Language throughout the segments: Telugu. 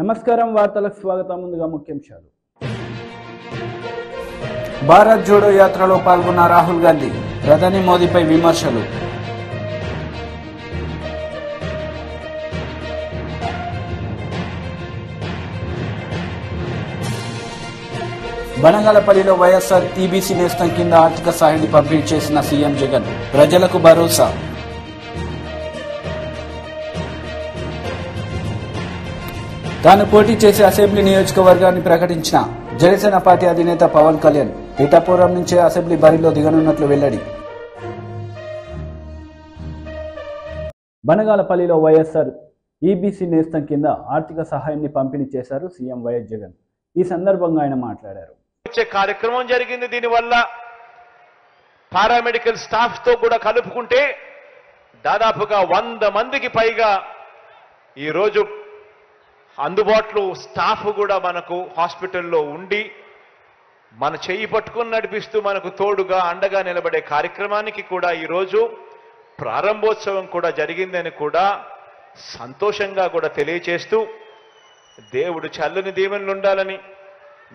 నమస్కారం వార్తలకు స్వాగతం ముందుగా ముఖ్యాంశాలు భారత్ జోడో యాత్రలో పాల్గొన్న రాహుల్ గాంధీ ప్రధాని మోదీపై విమర్శలు బనగాలపల్లిలో వైఎస్ఆర్ టీబీసీ నేస్తం కింద ఆర్థిక సహాయాన్ని పంపిణీ చేసిన సీఎం జగన్ ప్రజలకు భరోసా తాను పోటీ చేసే అసెంబ్లీ నియోజకవర్గాన్ని ప్రకటించిన జనసేన పార్టీ అధినేత పవన్ కళ్యాణ్ పిఠాపురం నుంచే అసెంబ్లీ బరిలో దిగనున్నట్లు వెల్లడి. బనగాలపల్లిలో వైఎస్ఆర్ ఈబీసీ నేస్తం కింద ఆర్థిక సహాయాన్ని పంపిణీ చేశారు సీఎం వైఎస్ జగన్. ఈ సందర్భంగా ఆయన మాట్లాడారు. కార్యక్రమం జరిగింది. దీనివల్ల పారామెడికల్ స్టాఫ్ తో కూడా కలుపుకుంటే దాదాపుగా 100 మందికి పైగా ఈరోజు అందుబాటులో స్టాఫ్ కూడా మనకు హాస్పిటల్లో ఉండి మన చెయ్యి పట్టుకుని నడిపిస్తూ మనకు తోడుగా అండగా నిలబడే కార్యక్రమానికి కూడా ఈరోజు ప్రారంభోత్సవం కూడా జరిగిందని కూడా సంతోషంగా కూడా తెలియచేస్తూ దేవుడు చల్లని దీవెనలు ఉండాలని,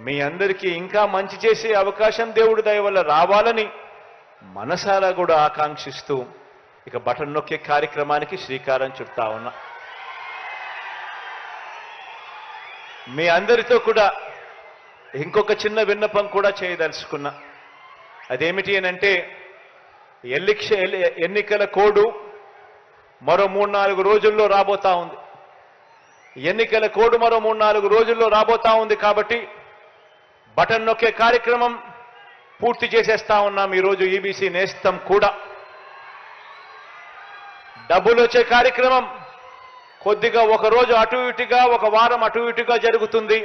మీ అందరికీ ఇంకా మంచి చేసే అవకాశం దేవుడి దయ వల్ల రావాలని మనసారా కూడా ఆకాంక్షిస్తూ ఇక బటన్ నొక్కే కార్యక్రమానికి శ్రీకారం చుడతా ఉన్నా. మీ అందరితో కూడా ఇంకొక చిన్న విన్నపం కూడా చేయదలుచుకున్నా. అదేమిటి అనంటే ఎన్నికల కోడ్ మరో 3-4 రోజుల్లో రాబోతా ఉంది. ఎన్నికల కోడ్ మరో 3-4 రోజుల్లో రాబోతా ఉంది కాబట్టి బటన్ నొక్కే కార్యక్రమం పూర్తి చేసేస్తా ఉన్నాం. ఈరోజు ఈబీసీ నేస్తం కూడా డబ్బులు వచ్చే కార్యక్రమం కొద్దిగా ఒక రోజు అటు ఇటుగా, ఒక వారం అటు ఇటుగా జరుగుతుంది.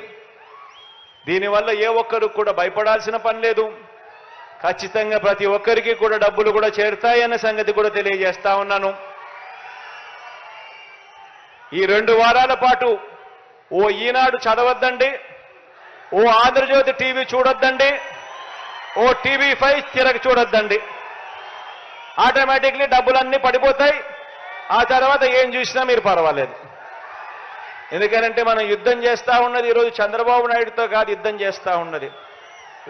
దీనివల్ల ఏ ఒక్కరు కూడా భయపడాల్సిన పని లేదు. ఖచ్చితంగా ప్రతి ఒక్కరికి కూడా డబ్బులు కూడా చేరుతాయన్న సంగతి కూడా తెలియజేస్తా ఉన్నాను. ఈ 2 వారాల పాటు ఓ ఈనాడు చదవద్దండి, ఓ ఆంధ్రజ్యోతి టీవీ చూడొద్దండి, ఓ టీవీ5 తిరగ చూడొద్దండి. ఆటోమేటిక్లీ డబ్బులన్నీ పడిపోతాయి. ఆ తర్వాత ఏం చూసినా మీరు పర్వాలేదు. ఎందుకనంటే మనం యుద్ధం చేస్తా ఉన్నది ఈరోజు చంద్రబాబు నాయుడుతో కాదు, యుద్ధం చేస్తా ఉన్నది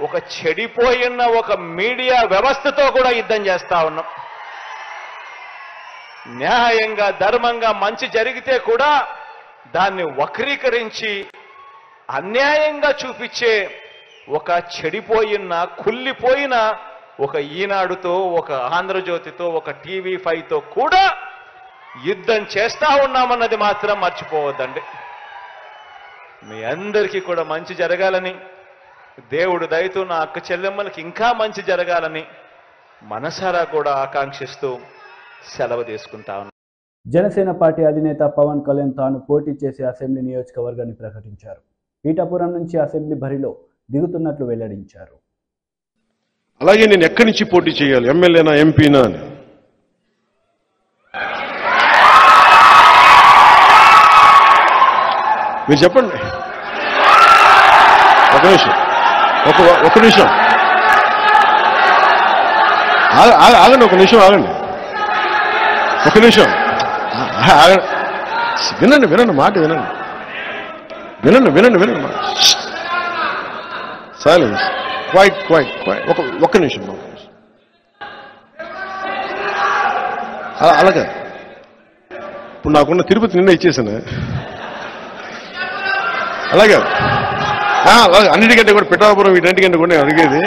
ఒక చెడిపోయిన ఒక మీడియా వ్యవస్థతో కూడా యుద్ధం చేస్తా ఉన్నాం. న్యాయంగా ధర్మంగా మంచి జరిగితే కూడా దాన్ని వక్రీకరించి అన్యాయంగా చూపించే ఒక చెడిపోయిన కుళ్ళిపోయిన ఒక ఈనాడుతో, ఒక ఆంధ్రజ్యోతితో, ఒక టీవీ5తో కూడా యుద్ధం చేస్తా ఉన్నామన్నది మాత్రం మర్చిపోవద్దండి. మీ అందరికీ కూడా మంచి జరగాలని, దేవుడు దయతో నా అక్క చెల్లెమ్మలకి ఇంకా మంచి జరగాలని మనసారా కూడా ఆకాంక్షిస్తూ సెలవు తీసుకుంటా ఉన్నాను. జనసేన పార్టీ అధినేత పవన్ కళ్యాణ్ తాను పోటీ చేసే అసెంబ్లీ నియోజకవర్గాన్ని ప్రకటించారు. పీఠాపురం నుంచి అసెంబ్లీ బరిలో దిగుతున్నట్లు వెల్లడించారు. అలాగే నేను ఎక్కడి నుంచి పోటీ చేయాలి, ఎమ్మెల్యేనా ఎంపీనా అని మీరు చెప్పండి. ఒక నిమిషం ఆగండి, ఒక నిమిషం ఆగండి. వినండి మాట వినండి మాట. Silence, quiet. ఒక్క నిమిషం. అలాగే ఇప్పుడు నాకున్న తిరుపతి నిన్న ఇచ్చేసాను. అలాగే అన్నిటికంటే కూడా పిఠాపురం వీటన్నిటికంటే కూడా నేను అడిగేది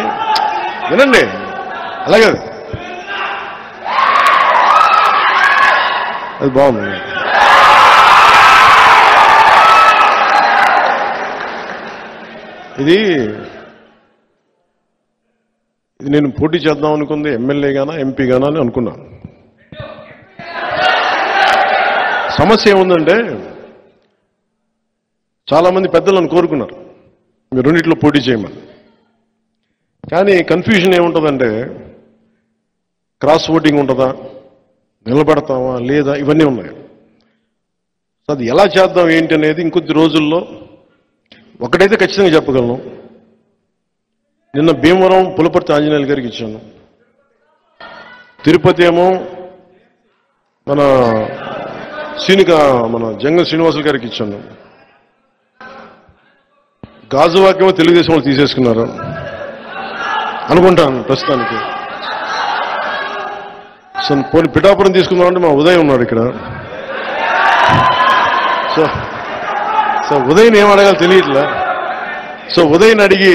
వినండి. అలాగే అది బాగుంది. ఇది నేను పోటీ చేద్దాం అనుకుంది ఎమ్మెల్యే గానా ఎంపీ గానా అని అనుకున్నా. సమస్య ఏముందంటే చాలా మంది పెద్దలను కోరుకున్నారు మీరు రెండిట్లో పోటీ చేయమని. కానీ కన్ఫ్యూజన్ ఏముంటుందంటే క్రాస్ ఓటింగ్ ఉంటుందా, నిలబడతామా లేదా, ఇవన్నీ ఉన్నాయి. సో అది ఎలా చేద్దాం ఏంటి అనేది ఇంకొద్ది రోజుల్లో ఒకటైతే ఖచ్చితంగా చెప్పగలను. నిన్న భీమవరం పులపర్తి ఆంజనేయులు గారికి ఇచ్చాను. తిరుపతి ఏమో మన జంగల్ శ్రీనివాసులు గారికి ఇచ్చాను. గాజువాకేమో తెలుగుదేశం వాళ్ళు తీసేసుకున్నారు అనుకుంటాను ప్రస్తుతానికి. సో పోనీ పిఠాపురం తీసుకుందామంటే మా ఉదయం ఉన్నాడు ఇక్కడ. సో ఉదయం ఏం అడగాలో తెలియట్లా. సో ఉదయం అడిగి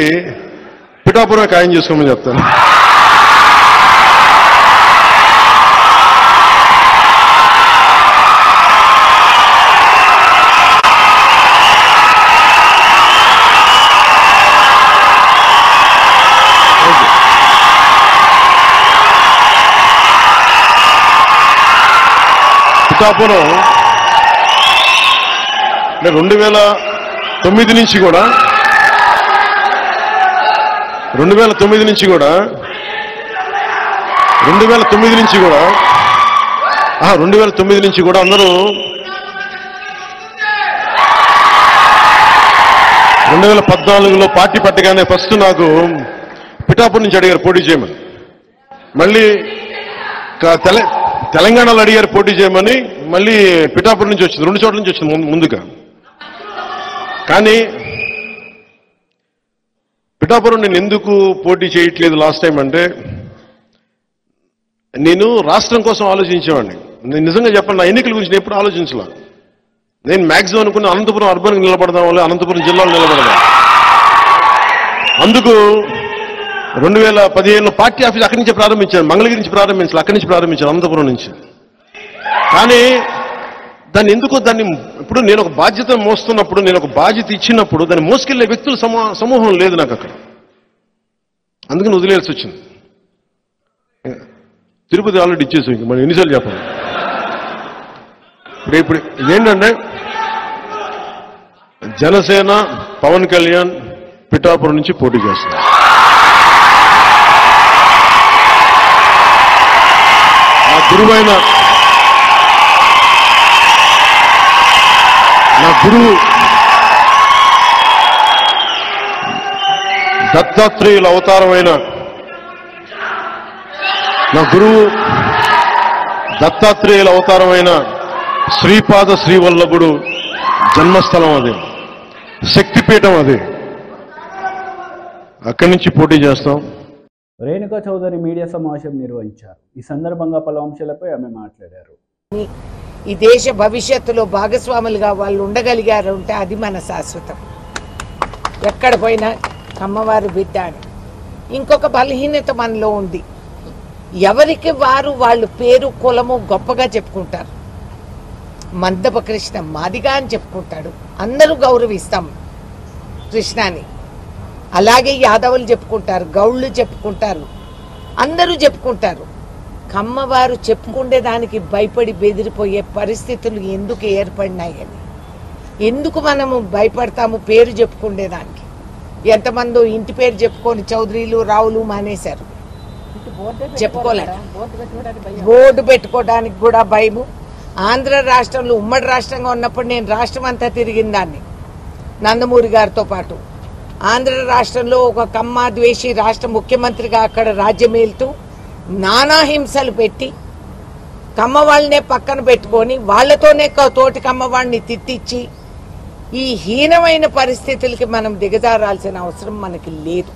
పిఠాపురం ఖాయం చేసుకోమని చెప్తాను. పిఠాపురం 2009 నుంచి కూడా 2009 నుంచి కూడా 2009 నుంచి కూడా అందరూ 2014లో పార్టీ పట్టగానే ఫస్ట్ నాకు పిఠాపురం నుంచి అడిగారు పోటీ చేయమని. మళ్ళీ తెలంగాణలో అడిగారు పోటీ చేయమని. మళ్ళీ పిఠాపురం నుంచి వచ్చింది, 2 చోట్ల నుంచి వచ్చింది ముందుగా. కానీ పిఠాపురం నేను ఎందుకు పోటీ చేయట్లేదు లాస్ట్ టైం అంటే, నేను రాష్ట్రం కోసం ఆలోచించేవాడిని. నేను నిజంగా చెప్పండి, నా ఎన్నికల గురించి నేను ఎప్పుడు ఆలోచించలా. నేను మ్యాక్సిమం అనుకున్న అనంతపురం అర్బన్కి నిలబడదాం వల్ల అనంతపురం జిల్లాలో నిలబడదాం. అందుకు 2015లో పార్టీ ఆఫీస్ అక్కడి నుంచి ప్రారంభించాను, మంగళగిరి నుంచి ప్రారంభించాను, అక్కడి నుంచి ప్రారంభించాను, అనంతపురం నుంచి. కానీ దాన్ని ఇప్పుడు నేను ఒక బాధ్యత మోస్తున్నప్పుడు, నేను ఒక బాధ్యత ఇచ్చినప్పుడు దాన్ని మోసుకెళ్లే వ్యక్తుల సమూహం లేదు నాకు అక్కడ. అందుకని వదిలేయాల్సి వచ్చింది. తిరుపతి ఆల్రెడీ ఇచ్చేసి ఇంక మనం ఎన్నిసార్లు చెప్పాలి. ఇప్పుడు ఇదేంటంటే జనసేన పవన్ కళ్యాణ్ పిఠాపురం నుంచి పోటీ చేస్తారు. నా గురువు దత్తాత్రేయుల అవతారమైన శ్రీపాద శ్రీవల్లభుడు జన్మస్థలం అది, శక్తిపీఠం అది. అక్కడి నుంచి పోటీ చేస్తాం. రేణుకా చౌదరి మీడియా సమావేశం నిర్వహించారు. ఈ సందర్భంగా పలు అంశాలపై ఆమె మాట్లాడారు. ఈ దేశ భవిష్యత్తులో భాగస్వాములుగా వాళ్ళు ఉండగలిగారు అంటే అది మన శాశ్వతం. ఎక్కడ పోయినా అమ్మవారు బిడ్డ అని. ఇంకొక బలహీనత మనలో ఉంది. ఎవరికి వాళ్ళు పేరు కులము గొప్పగా చెప్పుకుంటారు. మందప కృష్ణ మాదిగా అని చెప్పుకుంటాడు, అందరూ గౌరవిస్తాం కృష్ణాని. అలాగే యాదవులు చెప్పుకుంటారు, గౌళ్ళు చెప్పుకుంటారు, అందరూ చెప్పుకుంటారు. కమ్మవారు చెప్పుకుండే దానికి భయపడి బెదిరిపోయే పరిస్థితులు ఎందుకు ఏర్పడినాయని, ఎందుకు మనము భయపడతాము పేరు చెప్పుకుండేదానికి? ఎంతమందో ఇంటి పేరు చెప్పుకొని చౌదరీలు రావులు మానేశారు, చెప్పుకోలేరు. బోర్డు పెట్టుకోవడానికి కూడా భయము. ఆంధ్ర రాష్ట్రంలో ఉమ్మడి రాష్ట్రంగా ఉన్నప్పుడు నేను రాష్ట్రం అంతా తిరిగిన దాన్ని నందమూరి గారితో పాటు. ఆంధ్ర రాష్ట్రంలో ఒక కమ్మ ద్వేషి రాష్ట్ర ముఖ్యమంత్రిగా అక్కడ రాజ్యమేలుతూ నానా హింసలు పెట్టి కమ్మ వాళ్ళనే పక్కన పెట్టుకొని వాళ్లతోనే తోటి కమ్మ వాళ్ళని తిట్టించి ఈ హీనమైన పరిస్థితులకి మనం దిగజారాల్సిన అవసరం మనకి లేదు.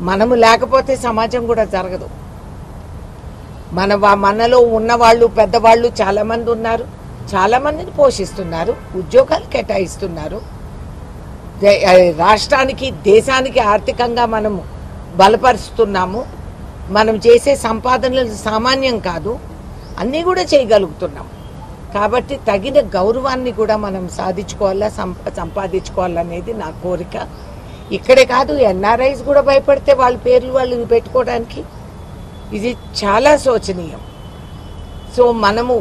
మనము లేకపోతే సమాజం కూడా జరగదు. మనలో ఉన్నవాళ్ళు పెద్దవాళ్ళు చాలా మంది ఉన్నారు, చాలా మందిని పోషిస్తున్నారు, ఉద్యోగాలు కేటాయిస్తున్నారు. రాష్ట్రానికి దేశానికి ఆర్థికంగా మనము బలపరుస్తున్నాము. మనం చేసే సంపాదనలు సామాన్యం కాదు, అన్నీ కూడా చేయగలుగుతున్నాం. కాబట్టి తగిన గౌరవాన్ని కూడా మనం సంపాదించుకోవాలనేది నా కోరిక. ఇక్కడే కాదు, ఎన్ఆర్ఐస్ కూడా భయపడితే వాళ్ళ పేర్లు వాళ్ళు పెట్టుకోవడానికి ఇది చాలా శోచనీయం. సో మనము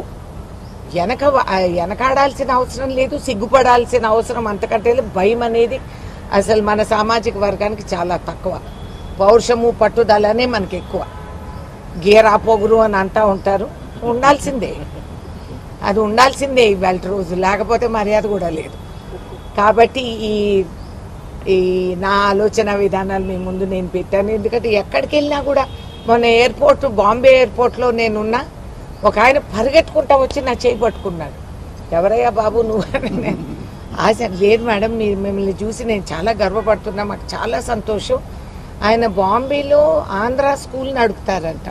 వెనకాడాల్సిన అవసరం లేదు, సిగ్గుపడాల్సిన అవసరం అంతకంటే భయం అనేది అసలు మన సామాజిక వర్గానికి చాలా తక్కువ. పౌరుషము పట్టుదలనే మనకి ఎక్కువ. గేరా పొగురు అని అంటూ ఉంటారు, ఉండాల్సిందే, అది ఉండాల్సిందే ఇవాళ రోజు, లేకపోతే మర్యాద కూడా లేదు. కాబట్టి ఈ నా ఆలోచన విధానాలు మీ ముందు నేను పెట్టాను. ఎందుకంటే ఎక్కడికి వెళ్ళినా కూడా, మొన్న ఎయిర్పోర్ట్ బాంబే ఎయిర్పోర్ట్లో నేనున్నా, ఒక ఆయన పరిగెట్టుకుంటా వచ్చి నా చేయి పట్టుకున్నాడు. ఎవరయ్యా బాబు నువ్వు? ఆశ లేదు మేడం, మీరు మిమ్మల్ని చూసి నేను చాలా గర్వపడుతున్నా, మాకు చాలా సంతోషం. ఆయన బాంబేలో ఆంధ్ర స్కూల్ నడుపుతారంట.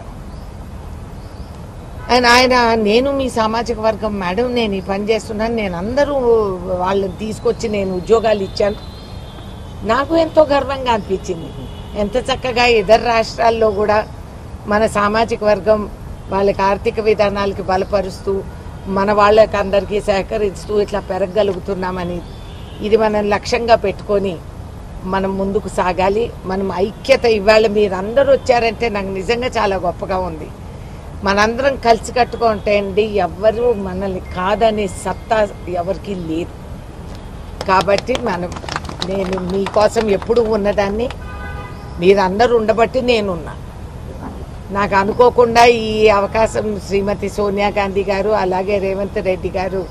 ఆయన నేను మీ సామాజిక వర్గం మేడం, నేను ఈ పని చేస్తున్నాను, నేను అందరూ వాళ్ళని తీసుకొచ్చి నేను ఉద్యోగాలు ఇచ్చాను. నాకు ఎంతో గర్వంగా అనిపించింది. ఎంత చక్కగా ఇతర రాష్ట్రాల్లో కూడా మన సామాజిక వర్గం వాళ్ళకి ఆర్థిక విధానాలకి బలపరుస్తూ మన వాళ్ళకి అందరికీ సహకరిస్తూ ఇట్లా పెరగగలుగుతున్నామని, ఇది మనం లక్ష్యంగా పెట్టుకొని మనం ముందుకు సాగాలి. మనం ఐక్యత, ఇవాళ మీరందరూ వచ్చారంటే నాకు నిజంగా చాలా గొప్పగా ఉంది. మనందరం కలిసి కట్టుకుంటే అండి ఎవరు మనల్ని కాదనే సత్తా ఎవరికి లేదు. కాబట్టి నేను మీకోసం ఎప్పుడు ఉన్నదాన్ని, మీరందరూ ఉండబట్టి నేనున్నా. నాకు అనుకోకుండా ఈ అవకాశం శ్రీమతి సోనియా గాంధీ గారు, అలాగే రేవంత్ రెడ్డి గారు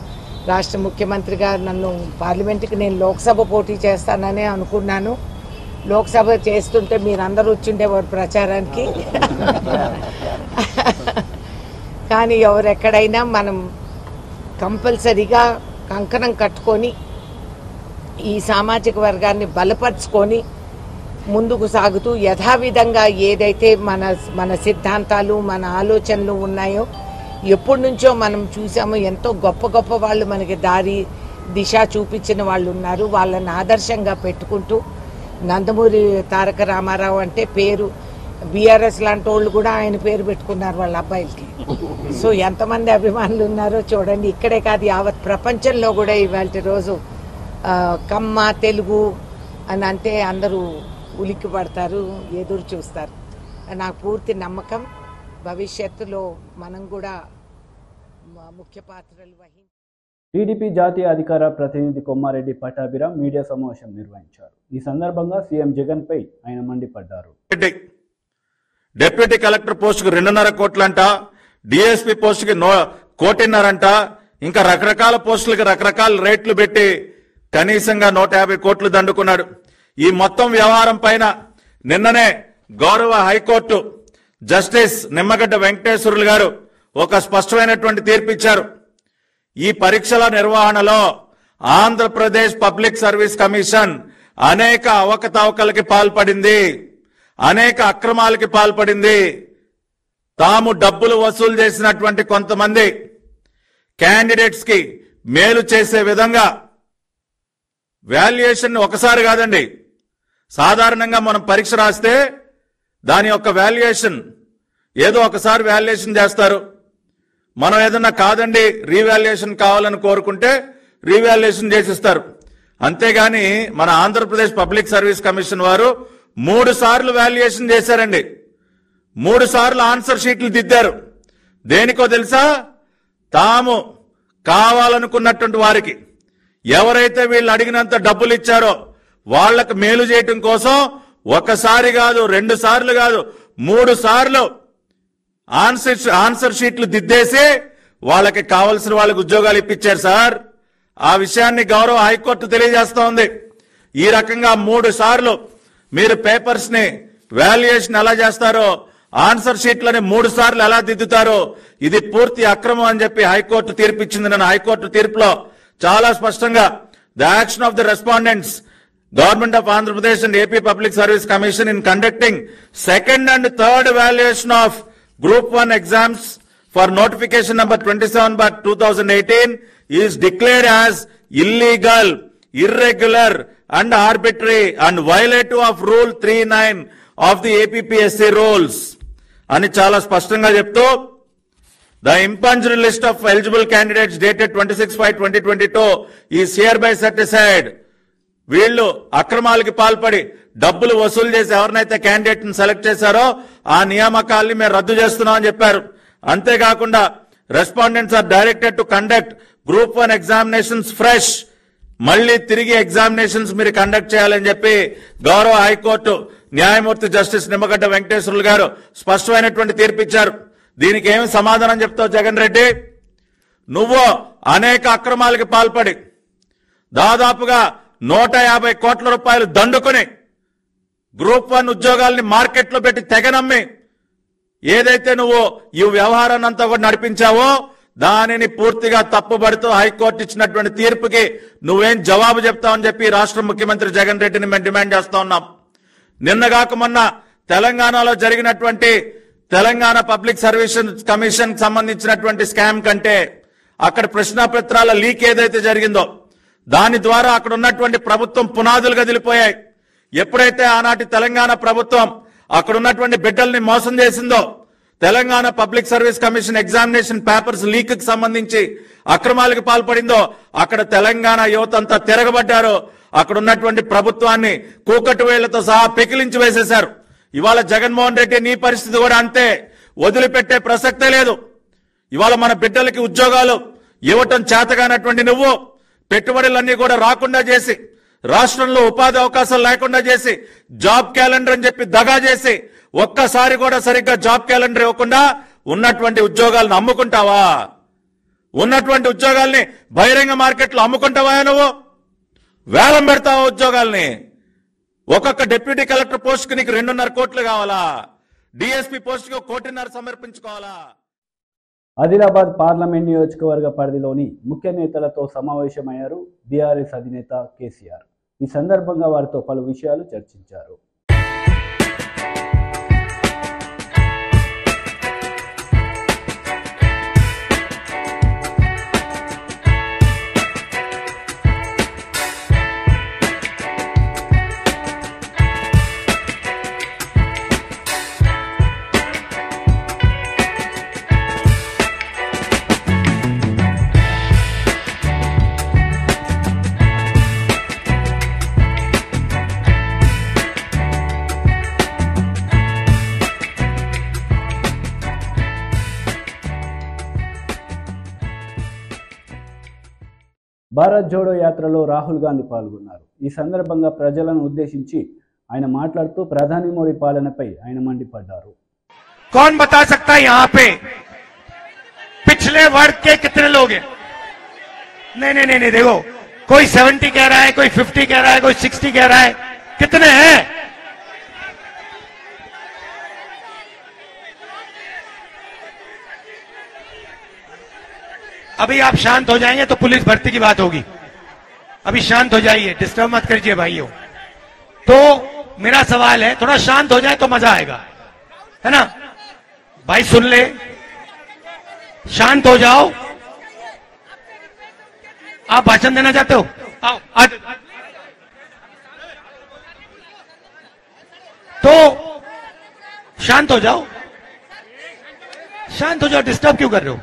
రాష్ట్ర ముఖ్యమంత్రిగా నన్ను పార్లమెంట్కి, నేను లోక్సభ పోటీ చేస్తానని అనుకున్నాను. లోక్సభ చేస్తుంటే మీరందరూ వచ్చిండేవారు ప్రచారానికి. కానీ ఎవరెక్కడైనా మనం కంపల్సరీగా కంకణం కట్టుకొని ఈ సామాజిక వర్గాన్ని బలపరుచుకొని ముందుకు సాగుతూ యథావిధంగా ఏదైతే మన సిద్ధాంతాలు, మన ఆలోచనలు ఉన్నాయో, ఎప్పటి నుంచో మనం చూసామో, ఎంతో గొప్ప గొప్ప వాళ్ళు మనకి దారి దిశ చూపించిన వాళ్ళు ఉన్నారు. వాళ్ళని ఆదర్శంగా పెట్టుకుంటూ, నందమూరి తారక రామారావు అంటే పేరు, బీఆర్ఎస్ లాంటి వాళ్ళు కూడా ఆయన పేరు పెట్టుకున్నారు వాళ్ళ అబ్బాయిలకి. సో ఎంతమంది అభిమానులు ఉన్నారో చూడండి. ఇక్కడే కాదు, యావత్ ప్రపంచంలో కూడా ఇవాళ రోజు కమ్మ తెలుగు అని అంటే అందరూ ఉలిక్కి పడతారు, ఎదురు చూస్తారు. నాకు పూర్తి నమ్మకం భవిష్యత్తులో మనం కూడా ముఖ్య పాత్రలు వహించాలి. టీడీపీ జాతీయ అధికార ప్రతినిధి కొమ్మారెడ్డి పట్టాభిరామ్ మీడియా సమావేశం నిర్వహించారు. ఈ సందర్భంగా సీఎం జగన్ పై ఆయన మండిపడ్డారు. డిప్యూటీ కలెక్టర్ పోస్టుకు 2.5 కోట్లంట, డిఎస్పీ పోస్టుకి 1.5 కోట్లంట, ఇంకా రకరకాల పోస్టులకు రకరకాల రేట్లు పెట్టి కనీసంగా 150 కోట్లు దండుకున్నాడు. ఈ మొత్తం వ్యవహారం పైన నిన్ననే గౌరవ హైకోర్టు జస్టిస్ నిమ్మగడ్డ వెంకటేశ్వర్లు గారు ఒక స్పష్టమైనటువంటి తీర్పిచ్చారు. ఈ పరీక్షల నిర్వహణలో ఆంధ్రప్రదేశ్ పబ్లిక్ సర్వీస్ కమిషన్ అనేక అవకతవకలకి పాల్పడింది, అనేక అక్రమాలకి పాల్పడింది. తాము డబ్బులు వసూలు చేసినటువంటి కొంతమంది క్యాండిడేట్స్ కి మేలు చేసే విధంగా వాల్యుయేషన్ ఒకసారి కాదండి, సాధారణంగా మనం పరీక్ష రాస్తే దాని యొక్క వాల్యుయేషన్ ఏదో ఒకసారి వాల్యుయేషన్ చేస్తారు. మనం ఏదన్నా కాదండి రీవాల్యుయేషన్ కావాలని కోరుకుంటే రీవాల్యుయేషన్ చేసిస్తారు. అంతేగాని మన ఆంధ్రప్రదేశ్ పబ్లిక్ సర్వీస్ కమిషన్ వారు 3 సార్లు వాల్యుయేషన్ చేశారండి. 3 సార్లు ఆన్సర్ షీట్లు దిద్దారు. దేనికో తెలుసా? తాము కావాలనుకున్నటువంటి వారికి ఎవరైతే వీళ్ళు అడిగినంత డబ్బులు ఇచ్చారో వాళ్లకు మేలు చేయటం కోసం ఒకసారి కాదు, 2 సార్లు కాదు, 3 సార్లు ఆన్సర్ షీట్లు దిద్దేసి వాళ్ళకి కావలసిన వాళ్ళకి ఉద్యోగాలు ఇప్పించారు సార్. ఆ విషయాన్ని గౌరవ హైకోర్టు తెలియజేస్తా ఉంది. ఈ రకంగా 3 సార్లు మీరు పేపర్స్ ని వాల్యుయేషన్ ఎలా చేస్తారో, ఆన్సర్ షీట్లని 3 సార్లు ఎలా దిద్దుతారో ఇది పూర్తి అక్రమం అని చెప్పి హైకోర్టు తీర్పిచ్చింది. నన్ను హైకోర్టు తీర్పులో చాలా స్పష్టంగా the action of the respondents government of Andhra Pradesh and AP public service commission in conducting 2nd and 3rd valuation of Group 1 exams for notification number 27/2018 is declared as illegal, irregular and arbitrary and violative of Rule 39 of the APPSC rules. అని చాలా స్పష్టంగా చెప్తూ the impunged list of eligible candidates dated 26/5/2022 is hereby set aside. వీళ్ళు అక్రమాలకి పాల్పడి డబ్బులు వసూలు చేసి ఎవరినైతే క్యాండిడేట్ ని సెలెక్ట్ చేశారో ఆ నియామకాల్ని మేము రద్దు చేస్తున్నాం అని చెప్పారు. అంతేకాకుండా respondents are directed to conduct Group 1 examinations fresh, మళ్లీ తిరిగి ఎగ్జామినేషన్స్ మీరు కండక్ట్ చేయాలని చెప్పి గౌరవ హైకోర్టు న్యాయమూర్తి జస్టిస్ నిమ్మగడ్డ వెంకటేశ్వర్లు గారు స్పష్టమైనటువంటి తీర్పిచ్చారు. దీనికి ఏమి సమాధానం చెప్తావు జగన్ రెడ్డి? నువ్వు అనేక అక్రమాలకి పాల్పడి దాదాపుగా 150 కోట్ల రూపాయలు దండుకుని Group 1 ఉద్యోగాల్ని మార్కెట్లో పెట్టి తెగనమ్మి ఏదైతే నువ్వు ఈ వ్యవహారాన్ని అంతా కూడా నడిపించావో దానిని పూర్తిగా తప్పుబడుతూ హైకోర్టు ఇచ్చినటువంటి తీర్పుకి నువ్వేం జవాబు చెప్తావని చెప్పి రాష్ట్ర ముఖ్యమంత్రి జగన్ రెడ్డిని మేము డిమాండ్ చేస్తా ఉన్నాం. నిన్నగాక మొన్న తెలంగాణలో జరిగినటువంటి తెలంగాణ పబ్లిక్ సర్వీస్ కమిషన్ సంబంధించినటువంటి స్కామ్ కంటే అక్కడ ప్రశ్నాపత్రాల లీక్ ఏదైతే జరిగిందో దాని ద్వారా అక్కడ ఉన్నటువంటి ప్రభుత్వం పునాదులు కదిలిపోయాయి. ఎప్పుడైతే ఆనాటి తెలంగాణ ప్రభుత్వం అక్కడ ఉన్నటువంటి బిడ్డల్ని మోసం చేసిందో, Telangana public service commission examination papers leak కి సంబంధించి అక్రమాలకు పాల్పడిందో అక్కడ తెలంగాణ యువత అంతా తిరగబడ్డారు. అక్కడ ఉన్నటువంటి ప్రభుత్వాన్ని కూకటి వేళ్లతో సహా పెకిలించి వేసేశారు. ఇవాళ జగన్మోహన్ రెడ్డి నీ పరిస్థితి కూడా అంతే, వదిలిపెట్టే ప్రసక్తే లేదు. ఇవాళ మన బిడ్డలకి ఉద్యోగాలు ఇవ్వటం చేతగానటువంటి నువ్వు పెట్టుబడులన్నీ కూడా రాకుండా చేసి, రాష్ట్రంలో ఉపాధి అవకాశాలు లేకుండా చేసి, జాబ్ క్యాలెండర్ అని చెప్పి దగా చేసి, ఒక్కసారి కూడా సరిగ్గా జాబ్ క్యాలెండర్ ఇవ్వకుండా ఉన్నటువంటి ఉద్యోగాలను అమ్ముకుంటావా? ఉన్నటువంటి ఉద్యోగాల్ని బహిరంగ మార్కెట్లో అమ్ముకుంటావా? నువ్వు వేలం పెడతావా ఉద్యోగాల్ని? ఒక్కొక్క డిప్యూటీ కలెక్టర్ పోస్ట్ కి నీకు 2.5 కోట్లు కావాలా? డిఎస్పీ పోస్ట్ కి 1.5 కోటి సమర్పించుకోవాలా? ఆదిలాబాద్ పార్లమెంట్ నియోజకవర్గ పరిధిలోని ముఖ్య నేతలతో సమావేశమయ్యారు బీఆర్ఎస్ అధినేత కేసీఆర్. ఈ సందర్భంగా వారితో పలు విషయాలు చర్చించారు. భారత్ జోడో యాత్రలో రాహుల్ గాంధీ పాల్గొన్నారు. ఈ సందర్భంగా ప్రజలను ఉద్దేశించి ఆయన మాట్లాడుతూ ప్రధాని మోడీ పాలనపై ఆయన మండిపడ్డారు. कौन बता सकता है यहाँ पे पिछले वर्ग के कितने लोग हैं? नहीं, देखो, कोई 70 कह रहा है, कोई 50 कह रहा है, कोई 60 कह रहा है. कितने हैं? अभी आप शांत हो जाएंगे तो पुलिस भर्ती की बात होगी. अभी शांत हो जाइए, डिस्टर्ब मत करिए भाइयों. तो मेरा सवाल है, थोड़ा शांत हो जाए तो मजा आएगा, है ना भाई? सुन ले, शांत हो जाओ. आप भाषण देना चाहते हो? आओ. तो शांत हो जाओ, शांत हो जाओ, डिस्टर्ब क्यों कर रहे हो?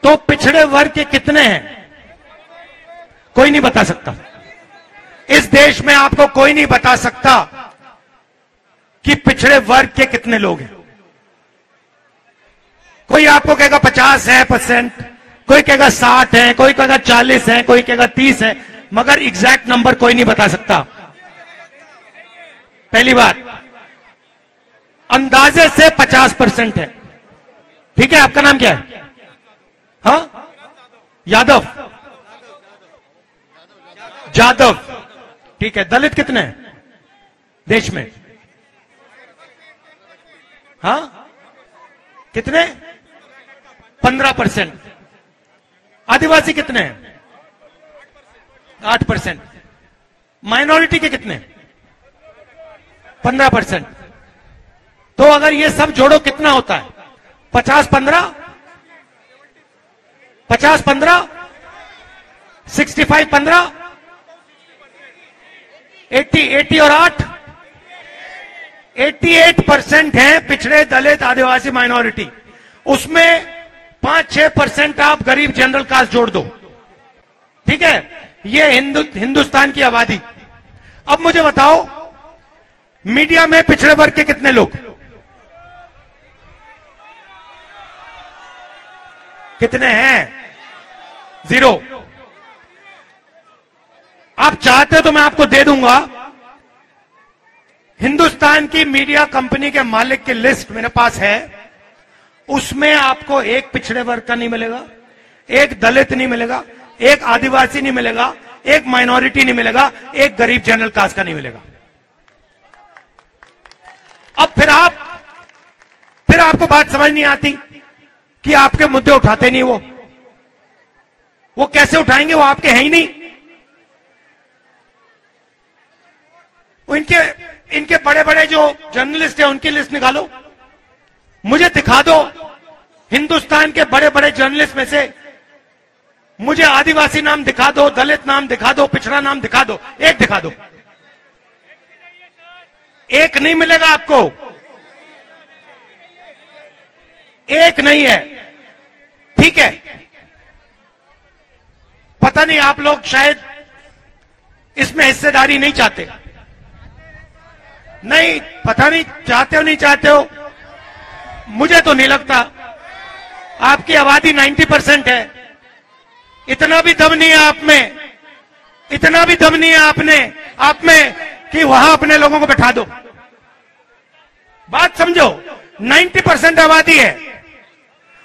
तो पिछड़े वर्ग के कितने हैं? कोई नहीं बता सकता. इस देश में आपको कोई नहीं बता सकता कि पिछड़े वर्ग के कितने लोग हैं. कोई आपको कहेगा 50%, कोई कहेगा 60 है, कोई कहेगा 40 है, कोई कहेगा 30 है, मगर एग्जैक्ट नंबर कोई नहीं बता सकता. पहली बात, अंदाजे से 50% है. ठीक है? आपका नाम क्या है? हाँ, यादव. जादव. ठीक है. दलित कितने हैं देश में? हाँ, कितने? 15%. आदिवासी कितने हैं? 8%. माइनॉरिटी के कितने? 15%. तो अगर ये सब जोड़ो कितना होता है? 50-15, 50-15, 65-15, 80 और 8, 88% है पिछड़े, दलित, आदिवासी, माइनॉरिटी. उसमें 5-6% आप गरीब जनरल कास्ट जोड़ दो. ठीक है? ये हिंदुस्तान की आबादी. अब मुझे बताओ, मीडिया में पिछड़े वर्ग के कितने लोग? कितने हैं? 0. आप चाहते हो तो मैं आपको दे दूंगा. हिंदुस्तान की मीडिया कंपनी के मालिक की लिस्ट मेरे पास है. उसमें आपको एक पिछड़े वर्ग का नहीं मिलेगा, एक दलित नहीं मिलेगा, एक आदिवासी नहीं मिलेगा, एक माइनॉरिटी नहीं मिलेगा, एक गरीब जनरल कास्ट का नहीं मिलेगा. अब फिर आपको बात समझ नहीं आती कि आपके मुद्दे उठाते नहीं वो कैसे उठाएंगे, वो आपके हैं ही नहीं। इनके बड़े बड़े जो जर्नलिस्ट हैं उनकी लिस्ट निकालो, मुझे दिखा दो हिंदुस्तान के बड़े बड़े जर्नलिस्ट में से मुझे आदिवासी नाम दिखा दो, दलित नाम दिखा दो, पिछड़ा नाम दिखा दो, एक दिखा दो। एक नहीं मिलेगा आपको, एक नहीं है। ठीक है, पता नहीं आप लोग शायद इसमें हिस्सेदारी नहीं चाहते, नहीं पता नहीं चाहते हो नहीं चाहते हो, मुझे तो नहीं लगता। आपकी आबादी 90% है, इतना भी दम नहीं है आप में, इतना भी दम नहीं है आप में कि वहां अपने लोगों को बैठा दो। बात समझो, 90% आबादी है,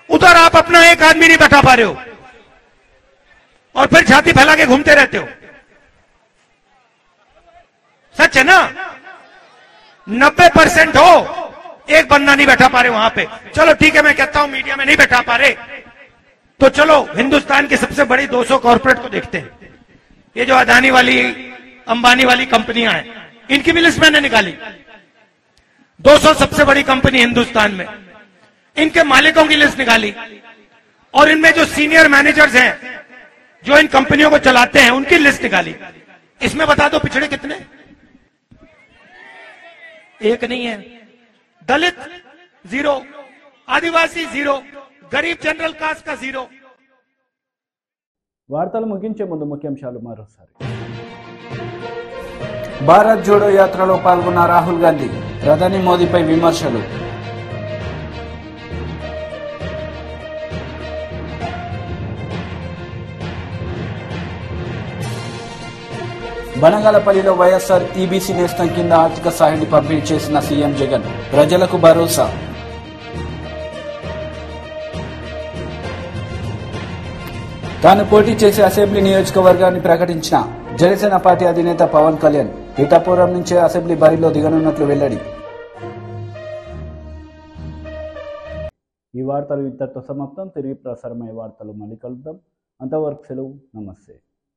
उधर आप अपना एक आदमी नहीं बैठा पा रहे हो और फिर छाती फैला के घूमते रहते हो। सच है ना? 90% हो, एक बंदा नहीं बैठा पा रहे वहां पे। चलो ठीक है, मैं कहता हूं मीडिया में नहीं बैठा पा रहे, तो चलो हिंदुस्तान की सबसे बड़ी 200 कॉर्पोरेट को देखते हैं। ये जो अदानी वाली, अंबानी वाली कंपनियां हैं, इनकी भी लिस्ट मैंने निकाली। 200 सबसे बड़ी कंपनी हिंदुस्तान में, इनके मालिकों की लिस्ट निकाली और इनमें जो सीनियर मैनेजर्स हैं जो इन कंपनियों को चलाते हैं उनकी लिस्ट निकाली। इसमें बता दो पिछड़े कितने? एक नहीं है। दलित 0, आदिवासी 0, गरीब जनरल कास्ट का 0। వార్తలు ముగించే ముందు ముఖ్యాంశాలు మరోసారి. భారత్ జోడో యాత్రలో పాల్గొన్న రాహుల్ గాంధీ, ప్రధాని మోదీపై విమర్శలు. బనగాలపల్లిలో వైఎస్ఆర్ ఈబీసీ నేస్తం కింద ఆర్థిక సాయాన్ని పంపిణీ చేసిన సీఎం జగన్, ప్రజలకు భరోసా. తాను పోటీ చేసే అసెంబ్లీ నియోజకవర్గాన్ని ప్రకటించిన జనసేన పార్టీ అధినేత పవన్ కళ్యాణ్, పిఠాపురం నుంచే అసెంబ్లీ బరిలో దిగనున్నట్లు వెల్లడి. ఈ వార్తలు ఇంతటితో సమాప్తం. తిరిగి ప్రసారమయ్యే వార్తలు మళ్ళీ కలుద్దాం. అంతవరకు సెలవు. నమస్తే.